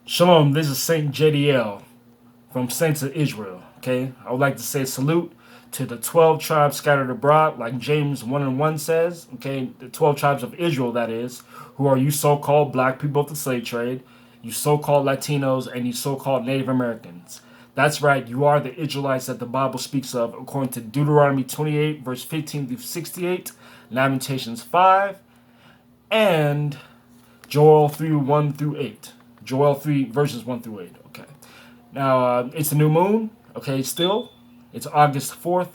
Shalom, this is Saint Jediael from Saints of Israel. Okay, I would like to say salute to the 12 tribes scattered abroad, like James 1 and 1 says. Okay, the 12 tribes of Israel, that is, who are you so called black people of the slave trade, you so called Latinos, and you so called Native Americans. That's right, you are the Israelites that the Bible speaks of according to Deuteronomy 28, verse 15 through 68, Lamentations 5, and Joel 3 1 through 8. Joel 3 verses 1 through 8. Okay. Now, it's the new moon. Okay, still. It's August 4th,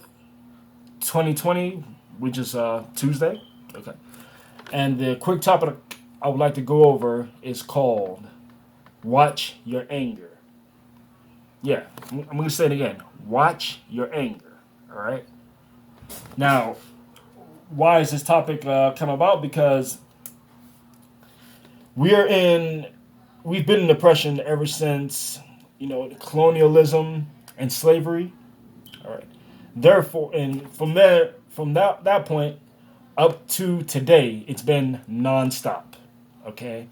2020, which is Tuesday. Okay. And the quick topic I would like to go over is called Watch Your Anger. Yeah, I'm going to say it again. Watch your anger. All right. Now, why is this topic come about? Because we've been in oppression ever since, colonialism and slavery. All right. Therefore, and from that point up to today, it's been nonstop. Okay.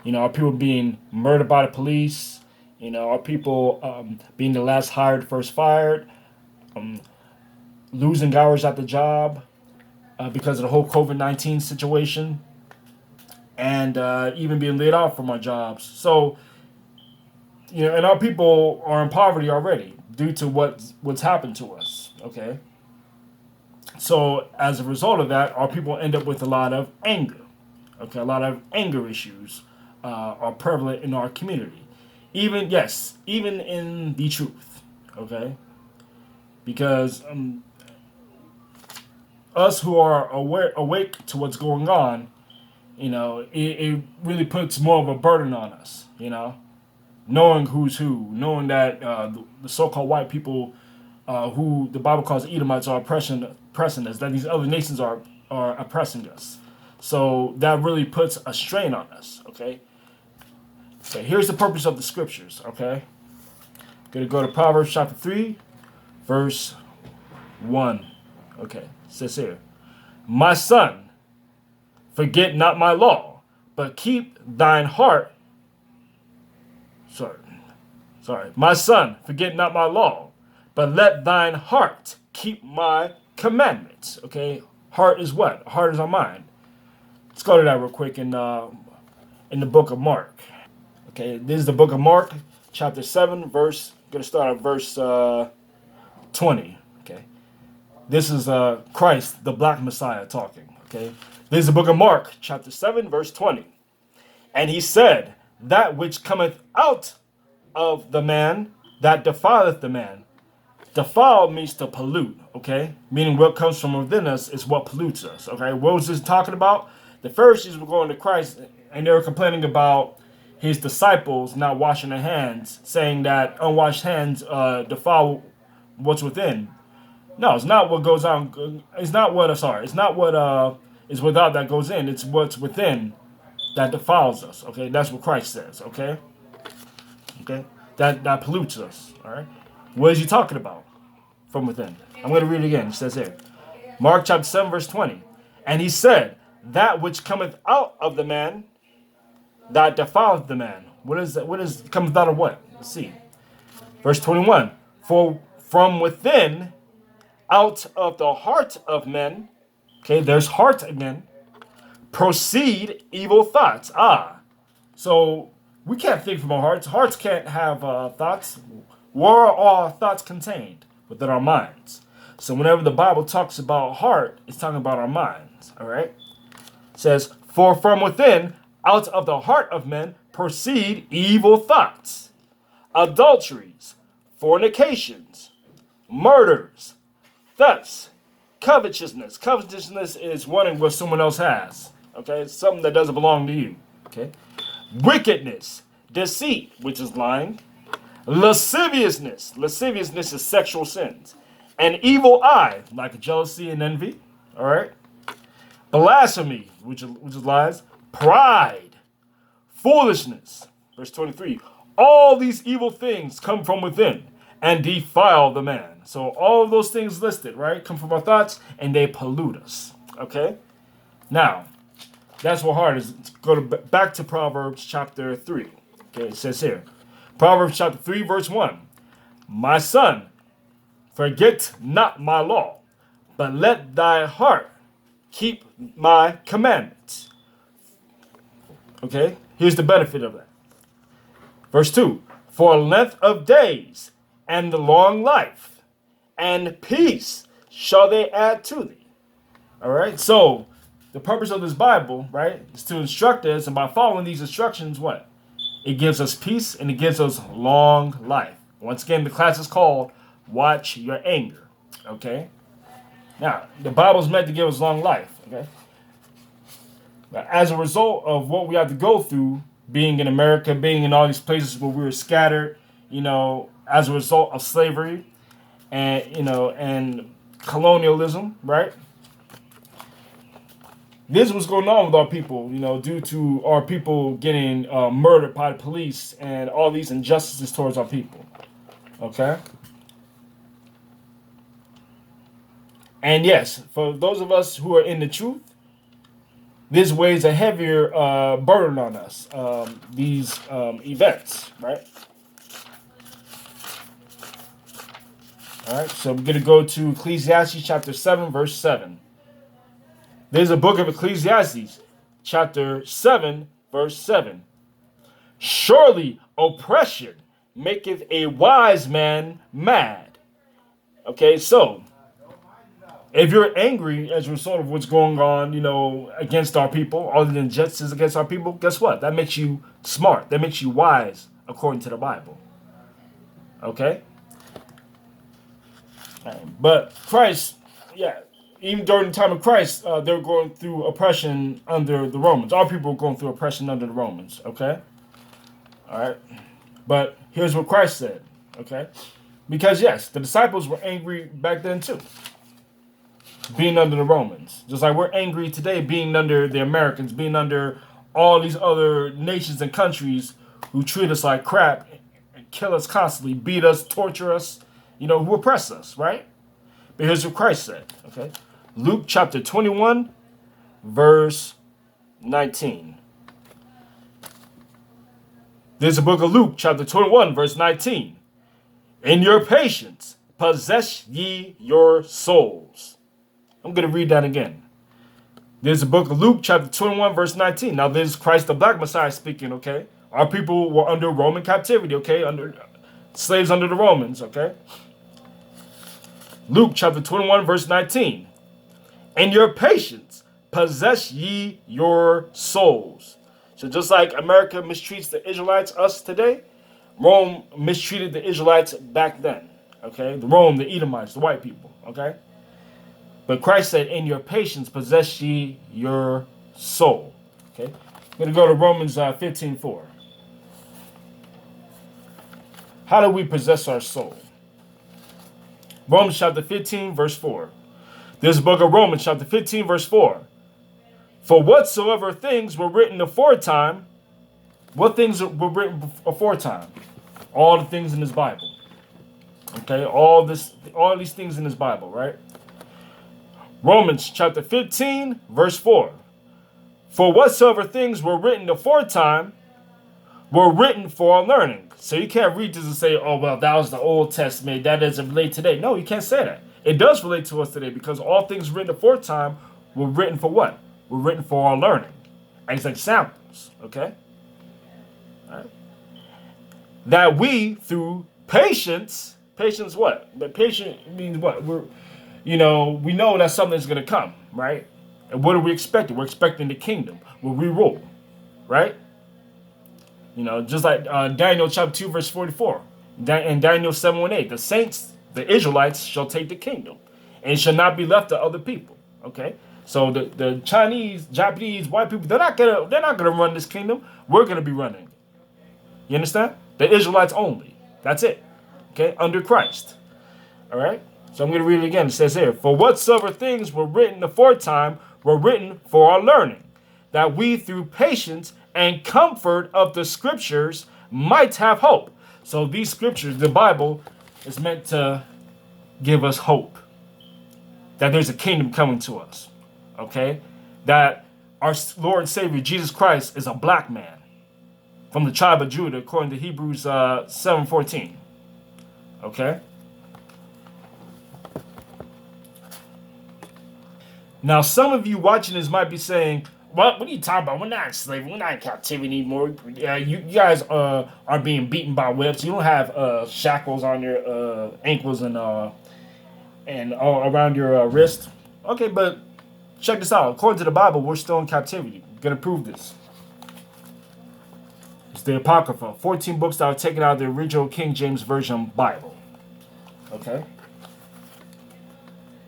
Our people being murdered by the police. Our people being the last hired, first fired. Losing hours at the job because of the whole COVID-19 situation. And even being laid off from our jobs. So, and our people are in poverty already due to what's happened to us. Okay. So as a result of that, our people end up with a lot of anger. Okay, a lot of anger issues are prevalent in our community. Even in the truth. Okay, because us who are awake to what's going on, it really puts more of a burden on us, knowing who's who, knowing that the so-called white people who the Bible calls Edomites are oppressing us, that these other nations are oppressing us. So that really puts a strain on us, okay? Okay, here's the purpose of the scriptures, okay? Going to go to Proverbs chapter 3, verse 1. Okay, it says here, my son, forget not my law, but keep thine heart. Sorry. My son, forget not my law, but let thine heart keep my commandments. Okay, heart is what? Heart is our mind. Let's go to that real quick in the book of Mark. Okay, this is the book of Mark, chapter 7, verse. Going to start at verse 20. Okay, this is Christ, the Black Messiah, talking. Okay. This is the book of Mark, chapter 7, verse 20. And he said, that which cometh out of the man, that defileth the man. Defile means to pollute, okay? Meaning what comes from within us is what pollutes us, okay? What was this talking about? The Pharisees were going to Christ, and they were complaining about his disciples not washing their hands, saying that unwashed hands defile what's within. No, it's not what goes on. It's not what is without that goes in. It's what's within that defiles us. Okay, that's what Christ says. Okay, that pollutes us. All right, what is he talking about from within? I'm going to read it again. It says here, Mark chapter 7 verse 20, and he said, that which cometh out of the man, that defileth the man. What is that? What is cometh out of what? Let's see. Verse 21. For from within, out of the heart of men, okay, there's heart again, proceed evil thoughts. So we can't think from our hearts. Hearts can't have thoughts. Where are all thoughts contained? Within our minds. So whenever the Bible talks about heart, it's talking about our minds. All right? It says, for from within, out of the heart of men, proceed evil thoughts, adulteries, fornications, murders, thefts, covetousness. Covetousness is wanting what someone else has. Okay? It's something that doesn't belong to you. Okay? Wickedness, deceit, which is lying, lasciviousness. Lasciviousness is sexual sins. An evil eye, like jealousy and envy. All right? Blasphemy, which is lies. Pride, foolishness. Verse 23. All these evil things come from within and defile the man. So all of those things listed, right, come from our thoughts and they pollute us. Okay? Now, that's what heart is. Go back to Proverbs chapter 3. Okay, it says here, Proverbs chapter 3, verse 1. My son, forget not my law, but let thy heart keep my commandments. Okay, here's the benefit of that. Verse 2. For length of days and long life and peace shall they add to thee. All right, so the purpose of this Bible, right, is to instruct us, and by following these instructions, what? It gives us peace and it gives us long life. Once again, the class is called Watch Your Anger. Okay? Now, the Bible is meant to give us long life. Okay? Now, as a result of what we have to go through, being in America, being in all these places where we were scattered, as a result of slavery and, and colonialism, right? This was going on with our people, due to our people getting murdered by the police and all these injustices towards our people. Okay? And yes, for those of us who are in the truth, this weighs a heavier burden on us, these events, right? All right, so we're going to go to Ecclesiastes chapter 7, verse 7. There's a book of Ecclesiastes, chapter 7, verse 7. Surely oppression maketh a wise man mad. Okay, so if you're angry as a result of what's going on, against our people, all the injustices against our people, guess what? That makes you smart. That makes you wise, according to the Bible. Okay? But Christ, even during the time of Christ, they were going through oppression under the Romans. Our people were going through oppression under the Romans. Okay? All right? But here's what Christ said. Okay? Because, yes, the disciples were angry back then, too. Being under the Romans. Just like we're angry today being under the Americans, being under all these other nations and countries who treat us like crap and kill us constantly, beat us, torture us, who oppress us, right? But here's what Christ said, okay? Luke chapter 21, verse 19. There's a book of Luke chapter 21, verse 19. In your patience, possess ye your souls. I'm going to read that again. There's a book of Luke chapter 21, verse 19. Now, this is Christ the Black Messiah speaking, okay? Our people were under Roman captivity, okay? Under slaves under the Romans, okay? Luke chapter 21, verse 19. In your patience, possess ye your souls. So just like America mistreats the Israelites, us today, Rome mistreated the Israelites back then, okay? The Rome, the Edomites, the white people, okay? But Christ said, in your patience, possess ye your soul. Okay? I'm going to go to Romans 15:4. How do we possess our soul? Romans chapter 15, verse 4. This book of Romans chapter 15, verse 4. For whatsoever things were written aforetime, what things were written aforetime? All the things in this Bible. Okay? All these things in this Bible, right? Romans chapter 15, verse 4. For whatsoever things were written aforetime were written for our learning. So you can't read this and say, oh, well, that was the Old Testament. That doesn't relate today. No, you can't say that. It does relate to us today because all things written aforetime were written for what? Were written for our learning. As examples, okay? All right. That we, through patience what? But patience means what? We know that something's going to come, right? And what are we expecting? We're expecting the kingdom where we rule, right? Just like Daniel chapter 2, verse 44. And Daniel 7:8. The saints, the Israelites, shall take the kingdom and shall not be left to other people, okay? So the Chinese, Japanese, white people, they're not gonna run this kingdom. We're going to be running. You understand? The Israelites only. That's it, okay? Under Christ, all right? So I'm going to read it again. It says here, for whatsoever things were written aforetime were written for our learning, that we through patience and comfort of the scriptures might have hope. So these scriptures, the Bible, is meant to give us hope. That there's a kingdom coming to us. Okay? That our Lord and Savior, Jesus Christ, is a black man. from the tribe of Judah, according to Hebrews 7:14. Okay? Now, some of you watching this might be saying, what are you talking about? We're not in slavery. We're not in captivity anymore. You guys are being beaten by whips. You don't have shackles on your ankles and all around your wrist. Okay, but check this out. According to the Bible, we're still in captivity. I'm going to prove this. It's the Apocrypha. 14 books that are taken out of the original King James Version Bible. Okay?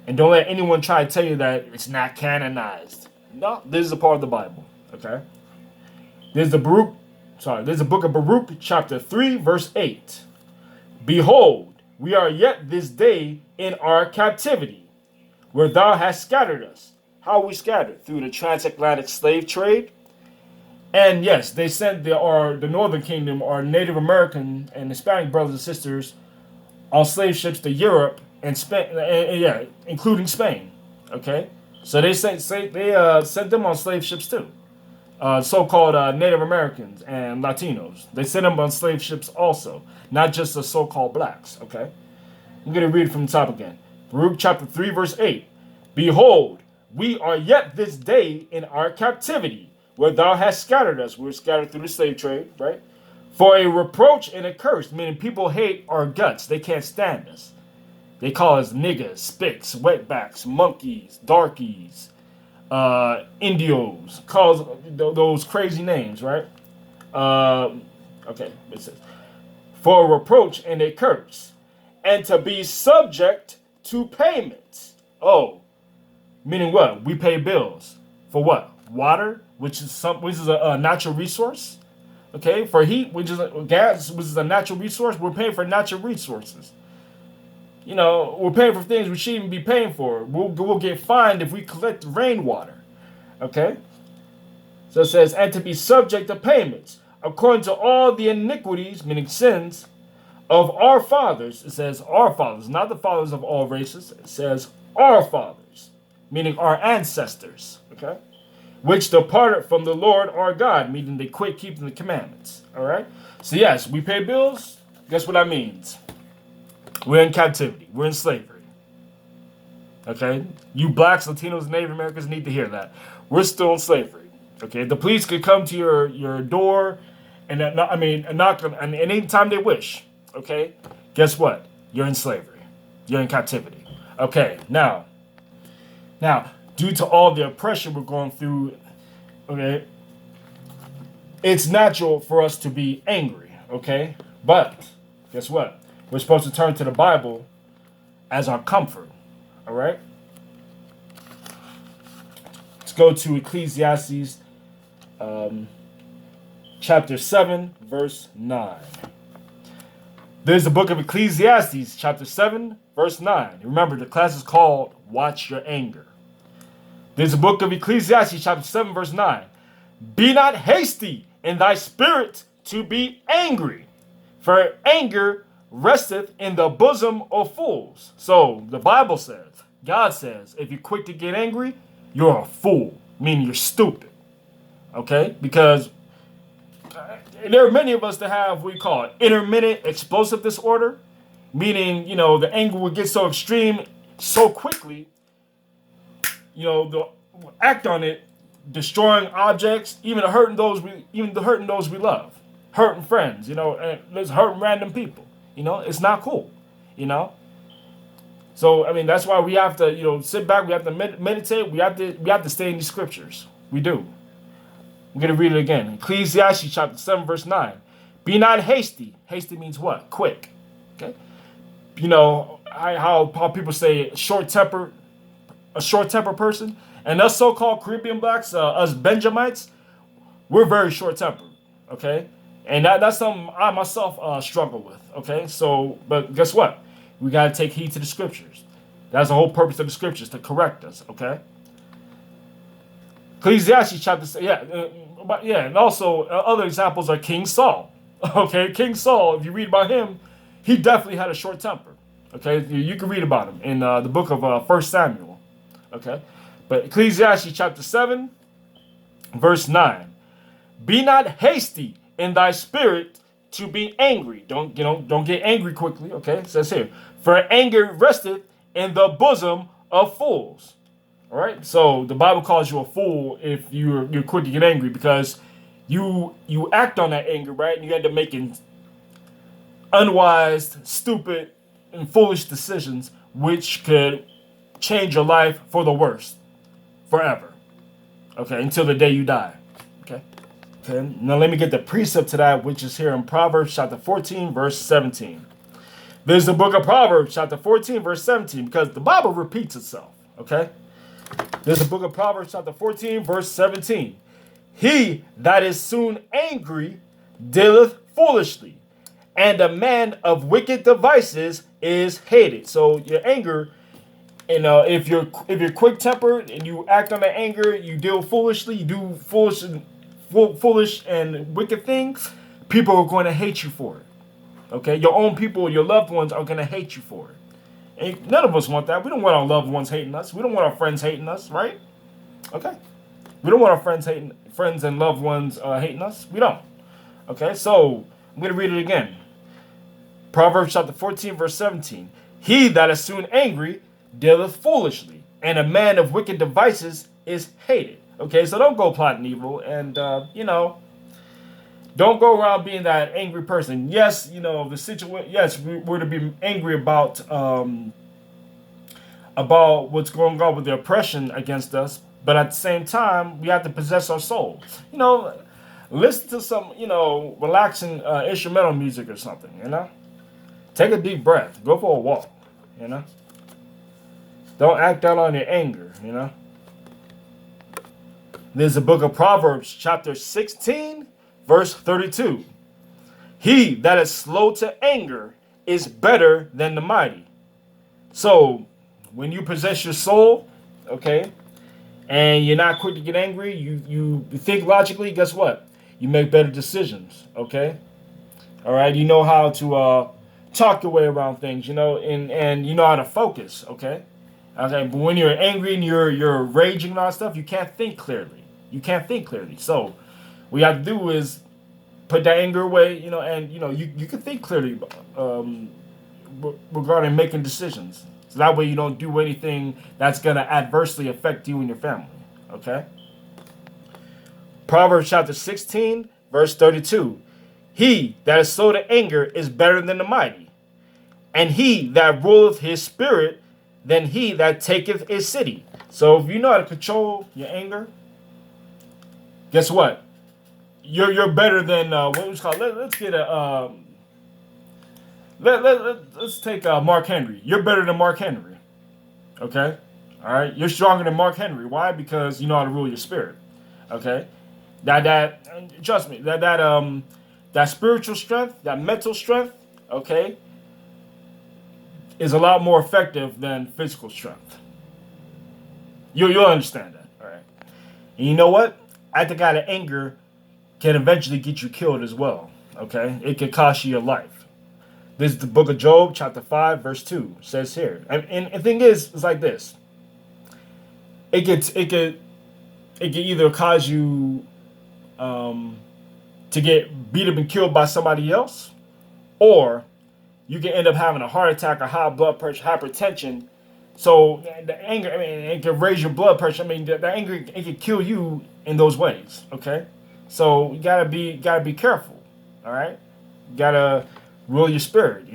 And don't let anyone try to tell you that it's not canonized. No, this is a part of the Bible. Okay? There's the book of Baruch, chapter 3, verse 8. Behold, we are yet this day in our captivity, where thou hast scattered us. How are we scattered? Through the transatlantic slave trade. And yes, they sent the Northern Kingdom, our Native American and Hispanic brothers and sisters, on slave ships to Europe and Spain, including Spain. Okay, so they sent them on slave ships too. So-called Native Americans and Latinos, they sent them on slave ships also, not just the so-called blacks. Okay, I'm going to read from the top again. Baruch chapter 3, verse 8. Behold, we are yet this day in our captivity, where thou hast scattered us. We're scattered through the slave trade, right? For a reproach and a curse, meaning people hate our guts. They can't stand us. They call us niggas, spicks, wetbacks, monkeys, darkies, Indios. Calls those crazy names, right? Okay, it says, for a reproach and a curse, and to be subject to payments. Oh, meaning what? We pay bills for what? Water, which is a natural resource. Okay, for heat, which is gas, which is a natural resource. We're paying for natural resources. You know, we're paying for things we shouldn't even be paying for. We'll get fined if we collect rainwater. Okay? So it says, and to be subject to payments, according to all the iniquities, meaning sins, of our fathers. It says our fathers, not the fathers of all races. It says our fathers, meaning our ancestors. Okay? Which departed from the Lord our God, meaning they quit keeping the commandments. All right? So yes, we pay bills. Guess what that means? We're in captivity. We're in slavery. Okay? You blacks, Latinos, Native Americans need to hear that. We're still in slavery. Okay? The police could come to your door and knock on any time they wish. Okay? Guess what? You're in slavery. You're in captivity. Okay, now, due to all the oppression we're going through, okay, it's natural for us to be angry, okay? But guess what? We're supposed to turn to the Bible as our comfort, all right? Let's go to Ecclesiastes chapter 7, verse 9. There's the book of Ecclesiastes, chapter 7, verse 9. Remember, the class is called Watch Your Anger. There's the book of Ecclesiastes, chapter 7, verse 9. Be not hasty in thy spirit to be angry, for anger resteth in the bosom of fools. So the Bible says, God says, if you're quick to get angry, you're a fool, meaning you're stupid. Okay? Because there are many of us that have what we call it intermittent explosive disorder, meaning, the anger will get so extreme so quickly, they'll act on it, destroying objects, even hurting those we love, hurting friends, and there's hurting random people. It's not cool, So that's why we have to, sit back. We have to meditate. We have to stay in the scriptures. We do. I'm going to read it again. Ecclesiastes chapter 7, verse 9. Be not hasty. Hasty means what? Quick. Okay. How people say a short temper person. And us so-called Caribbean blacks, us Benjamites, we're very short-tempered. Okay. And that's something I myself struggle with. Okay. So, but guess what? We got to take heed to the scriptures. That's the whole purpose of the scriptures, to correct us. Okay. Ecclesiastes chapter, and also other examples are King Saul. Okay, King Saul, if you read about him, he definitely had a short temper. Okay, you can read about him in the book of 1 Samuel. Okay, but Ecclesiastes chapter 7, verse 9. Be not hasty in thy spirit to be angry. Don't get angry quickly. Okay, it says here, for anger resteth in the bosom of fools. All right, so the Bible calls you a fool if you're quick to get angry, because you act on that anger, right? And you end up making unwise, stupid, and foolish decisions, which could change your life for the worst forever. Okay, until the day you die. Okay. Okay. Now let me get the precept to that, which is here in Proverbs chapter 14, verse 17. There's the book of Proverbs chapter 14, verse 17, because the Bible repeats itself. Okay. There's the book of Proverbs chapter 14, verse 17. He that is soon angry dealeth foolishly, and a man of wicked devices is hated. So your anger, if you're quick tempered and you act on that anger, you deal foolishly, you do foolish and wicked things, people are going to hate you for it. Okay, your own people, your loved ones are going to hate you for it. And none of us want that. We don't want our loved ones hating us. We don't want our friends hating us, right? Okay, we don't want our friends and loved ones hating us. We don't. Okay, so I'm going to read it again. Proverbs chapter 14, verse 17. He that is soon angry dealeth foolishly, and a man of wicked devices is hated. Okay, so don't go plotting evil, and don't go around being that angry person. Yes, the situation. Yes, we're to be angry about what's going on with the oppression against us, but at the same time, we have to possess our soul. Listen to some relaxing instrumental music or something. Take a deep breath. Go for a walk. Don't act out on your anger. There's the book of Proverbs, chapter 16, verse 32. He that is slow to anger is better than the mighty. So, when you possess your soul, okay, and you're not quick to get angry, you think logically, guess what? You make better decisions, okay? All right, you know how to talk your way around things, and you know how to focus, okay? Okay, but when you're angry and you're raging and all that stuff, you can't think clearly. So what you have to do is put that anger away, and you can think clearly regarding making decisions. So that way you don't do anything that's gonna adversely affect you and your family. Okay? Proverbs chapter 16, verse 32. He that is slow to anger is better than the mighty, and he that ruleth his spirit than he that taketh a city. So if you know how to control your anger, guess what? You're better than what was called. Let's get a let's take Mark Henry. You're better than Mark Henry. Okay, all right. You're stronger than Mark Henry. Why? Because you know how to rule your spirit. Okay, that trust me. That spiritual strength, that mental strength, okay, is a lot more effective than physical strength. You'll understand that. All right. And you know what? Acting out of anger can eventually get you killed as well. Okay? It can cost you your life. This is the book of Job, chapter 5, verse 2. It says here. And the thing is, it's like this. It could either cause you to get beat up and killed by somebody else, or you can end up having a heart attack or high blood pressure, hypertension. So the anger, it can raise your blood pressure. The anger, it can kill you in those ways. Okay, so you gotta be careful. All right, you gotta rule your spirit.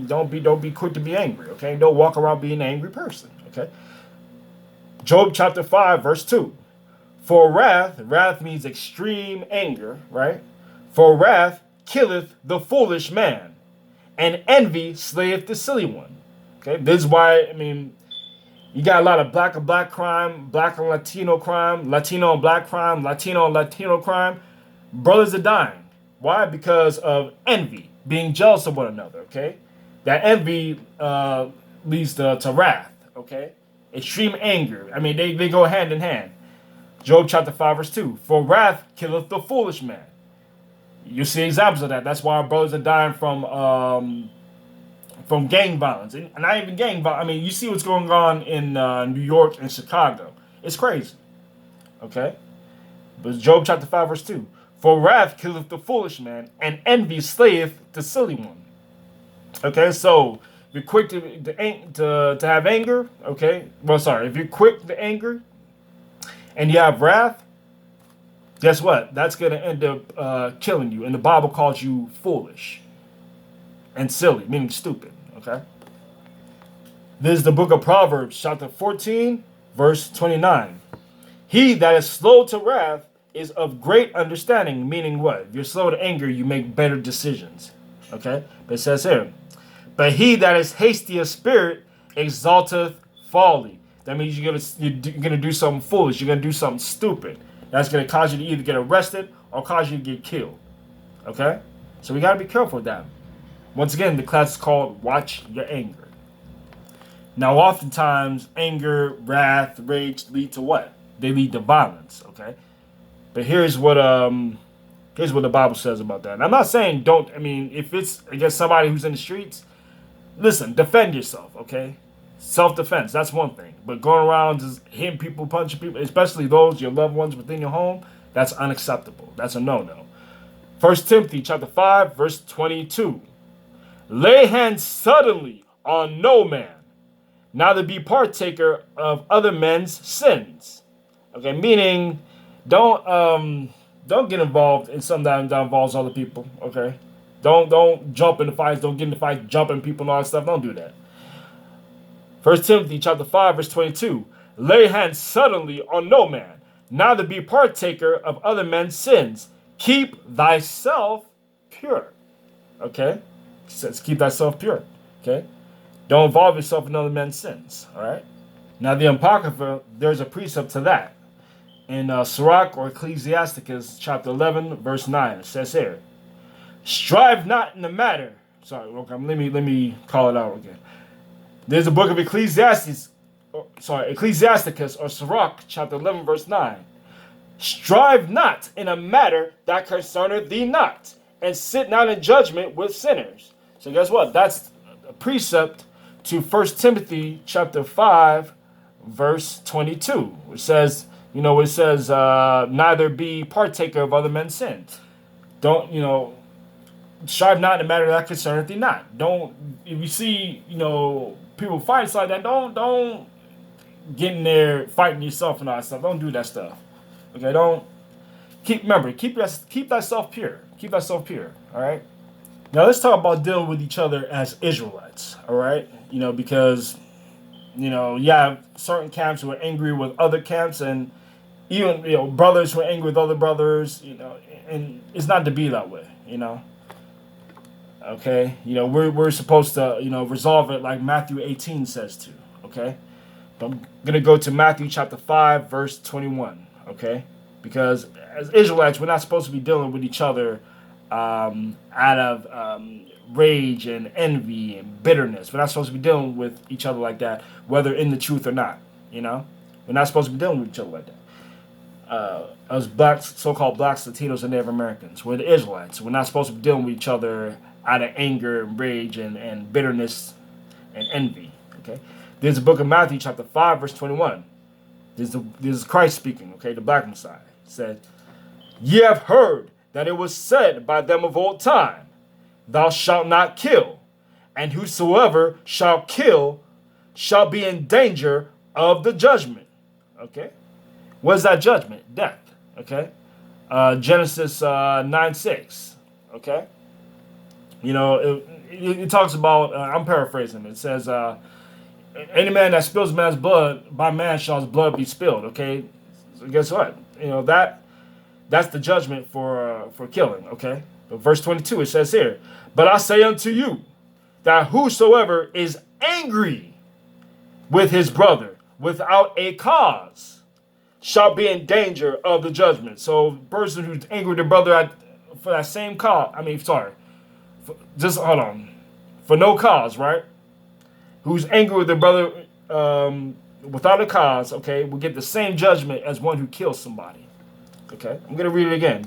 Don't be quick to be angry. Okay, don't walk around being an angry person. Okay, Job chapter 5, verse 2. For wrath means extreme anger, right? For wrath killeth the foolish man, and envy slayeth the silly one. Okay, this is why, you got a lot of black on black crime, black on Latino crime, Latino on black crime, Latino on Latino crime. Brothers are dying. Why? Because of envy, being jealous of one another, okay? That envy leads to wrath, okay? Extreme anger. They go hand in hand. Job chapter 5, verse 2. For wrath killeth the foolish man. You see examples of that. That's why our brothers are dying from gang violence. And not even gang violence. You see what's going on in New York and Chicago. It's crazy. Okay? But Job chapter 5, verse 2. For wrath killeth the foolish man, and envy slayeth the silly one. Okay, so if you're quick to have anger, okay, well, sorry, if you're quick to anger and you have wrath, guess what? That's going to end up killing you. And the Bible calls you foolish and silly, meaning stupid, okay? This is the book of Proverbs, chapter 14, verse 29. He that is slow to wrath is of great understanding, meaning what? If you're slow to anger, you make better decisions, okay? But it says here, but he that is hasty of spirit exalteth folly. That means you're gonna do something foolish. You're gonna do something stupid. That's gonna cause you to either get arrested or cause you to get killed. Okay? So we gotta be careful with that. Once again, the class is called Watch Your Anger. Now, oftentimes, anger, wrath, rage lead to what? They lead to violence. Okay? But here's what the Bible says about that. And I'm not saying don't. I mean, if it's against somebody who's in the streets, listen, defend yourself, okay? Self-defense, that's one thing. But going around just hitting people, punching people, especially those, your loved ones within your home, that's unacceptable. That's a no-no. 1 Timothy chapter 5, verse 22. Lay hands suddenly on no man, neither be partaker of other men's sins. Okay, meaning don't get involved in something that involves other people, okay? Don't jump into fights. Don't get into fights, jumping people and all that stuff. Don't do that. 1 Timothy chapter 5, verse 22. Lay hands suddenly on no man, neither be partaker of other men's sins. Keep thyself pure. Okay? It says keep thyself pure. Okay? Don't involve yourself in other men's sins. All right? Now, the Apocrypha, there's a precept to that. In Sirach or Ecclesiasticus chapter 11, verse 9, it says here, strive not in the matter. Sorry, okay, let me call it out again. There's a book of Ecclesiasticus or Sirach, chapter 11, verse 9. Strive not in a matter that concerneth thee not, and sit not in judgment with sinners. So guess what? That's a precept to 1 Timothy chapter 5, verse 22, which says, neither be partaker of other men's sins. Don't, strive not in a matter that concerneth thee not. Don't, if you see, people fight like that, don't get in there fighting yourself and all that stuff. Don't do that stuff. Okay, keep thyself pure. Keep thyself pure, all right? Now let's talk about dealing with each other as Israelites, all right? Because, you have certain camps who are angry with other camps, and even, brothers who are angry with other brothers, and it's not to be that way, Okay, we're supposed to, resolve it like Matthew 18 says to, okay? But I'm going to go to Matthew chapter 5, verse 21, okay? Because as Israelites, we're not supposed to be dealing with each other out of rage and envy and bitterness. We're not supposed to be dealing with each other like that, whether in the truth or not, We're not supposed to be dealing with each other like that. As blacks, so-called blacks, Latinos, and Native Americans, we're the Israelites. We're not supposed to be dealing with each other out of anger and rage and bitterness and envy. Okay, there's the book of Matthew, chapter 5, verse 21. This is Christ speaking. Okay, the black Messiah said, "Ye have heard that it was said by them of old time, Thou shalt not kill, and whosoever shall kill shall be in danger of the judgment." Okay, what is that judgment? Death. Okay, Genesis 9:6. Okay. It talks about, I'm paraphrasing, it says, any man that spills man's blood, by man shall his blood be spilled, okay? So guess what? That's the judgment for killing, okay? But verse 22, it says here, "But I say unto you, that whosoever is angry with his brother without a cause shall be in danger of the judgment." So the person who's angry with their brother for that same cause, just hold on. For no cause, right? Who's angry with their brother without a cause, okay, will get the same judgment as one who kills somebody. Okay? I'm going to read it again.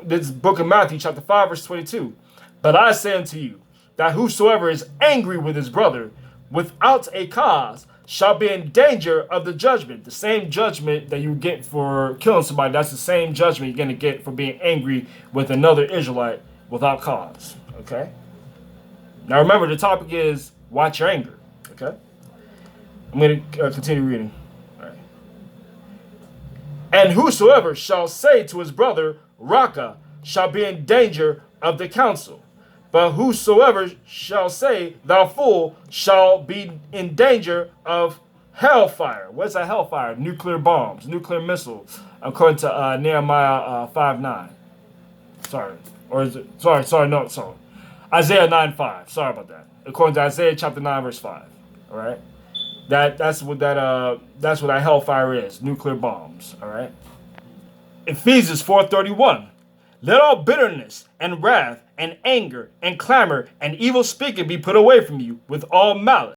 This book of Matthew, chapter 5, verse 22. "But I say unto you, that whosoever is angry with his brother without a cause shall be in danger of the judgment. The same judgment that you get for killing somebody, that's the same judgment you're going to get for being angry with another Israelite without cause. Okay? Now remember, the topic is watch your anger. Okay? I'm going to continue reading. All right. And whosoever shall say to his brother, Raka, shall be in danger of the council. But whosoever shall say, thou fool, shall be in danger of hellfire. What's a hellfire? Nuclear bombs, nuclear missiles, according to Nehemiah 5:9. Sorry. Or is it? Sorry. Isaiah 9:5. Sorry about that. According to Isaiah chapter 9, verse 5. All right? That's what that hellfire is, nuclear bombs. All right? Ephesians 4:31. Let all bitterness and wrath and anger and clamor and evil speaking be put away from you with all malice.